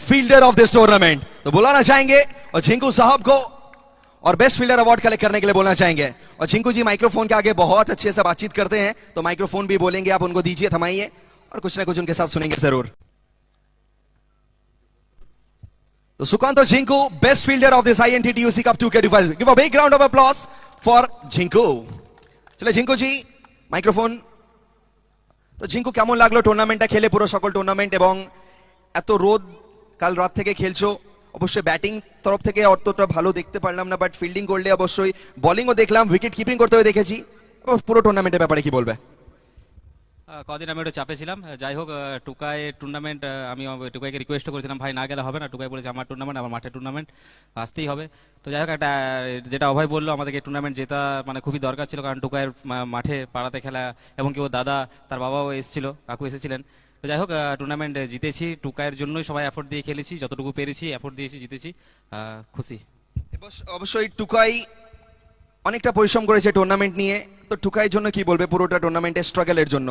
Fielder of this tournament. तो बुलाना चाहेंगे और झिंकू साहब को और बेस्ट फील्डर अवार्ड कलेक्ट करने के लिए बोलना चाहेंगे। और झिंकू जी माइक्रोफोन के आगे बहुत अच्छे से बातचीत करते हैं, तो माइक्रोफोन भी बोलेंगे, आप उनको दीजिए, थमाइए और कुछ ना कुछ उनके साथ सुनेंगे जरूर। तो Sukant Jhinku, best fielder of this INTTUC Cup 2K25। Give a big round of applause for Jhinku. चले झिंकू जी মাইক্রোফোন। তো ঝিঙ্কু কেমন লাগলো টুর্নামেন্টটা খেলে, পুরো সকল টুর্নামেন্ট, এবং এত রোদ, কাল রাত থেকে খেলছো, অবশ্যই ব্যাটিং তরফ থেকে অতটা ভালো দেখতে পারলাম না, বাট ফিল্ডিং করলে অবশ্যই, বোলিংও দেখলাম, উইকেট কিপিং করতে হয়ে দেখেছি, পুরো টুর্নামেন্টের ব্যাপারে কি বলবে? কদিন আমি একটু চাপে ছিলাম। যাই হোক, টুকাই টুর্নামেন্ট, আমি টুকাইকে রিকোয়েস্ট করেছিলাম ভাই না গেলে হবে না। টুকাই বলেছে আমার টুর্নামেন্ট, আমার মাঠের টুর্নামেন্ট, আসতেই হবে। তো যাই হোক, একটা যেটা অভয় বললো, আমাদেরকে টুর্নামেন্ট জেতা মানে খুবই দরকার ছিল, কারণ টুকাইয়ের মাঠে পাড়াতে খেলা, এবং কি ও দাদা, তার বাবাও এসেছিল, কাকু এসেছিলেন। তো যাই হোক, টুর্নামেন্ট জিতেছি, টুকাইয়ের জন্যই সবাই এফোর্ট দিয়ে খেলেছি, যতটুকু পেরেছি এফোর্ট দিয়েছি, জিতেছি, খুশি। অবশ্যই টুকাই অনেকটা পরিশ্রম করেছে টুর্নামেন্ট নিয়ে, তো টুকাইয়ের জন্য কি বলবে পুরোটা টুর্নামেন্টের স্ট্রাগলের জন্য?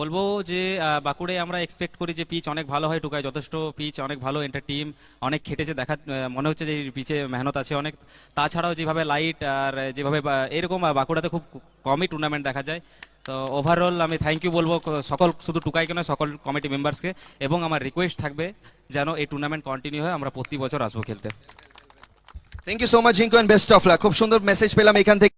বলবো যে বাঁকুড়ে আমরা এক্সপেক্ট করি যে পিচ অনেক ভালো হয়, টুকায় যথেষ্ট পিচ অনেক ভালো, এন্টার টিম অনেক খেটেছে, দেখা মনে হচ্ছে যে পিচে মেহনত আছে অনেক। তাছাড়াও যেভাবে লাইট আর যেভাবে এরকম বাঁকুড়াতে খুব কমই টুর্নামেন্ট দেখা যায়। তো ওভারঅল আমি থ্যাংক ইউ বলবো সকল, শুধু টুকাইকে নয়, সকল কমিটি মেম্বার্সকে, এবং আমার রিকোয়েস্ট থাকবে যেন এই টুর্নামেন্ট কন্টিনিউ হয়, আমরা প্রতি বছর আসবো খেলতে। Thank you so much Jhinku and best of luck. খুব সুন্দর মেসেজ পেলাম এখান থেকে।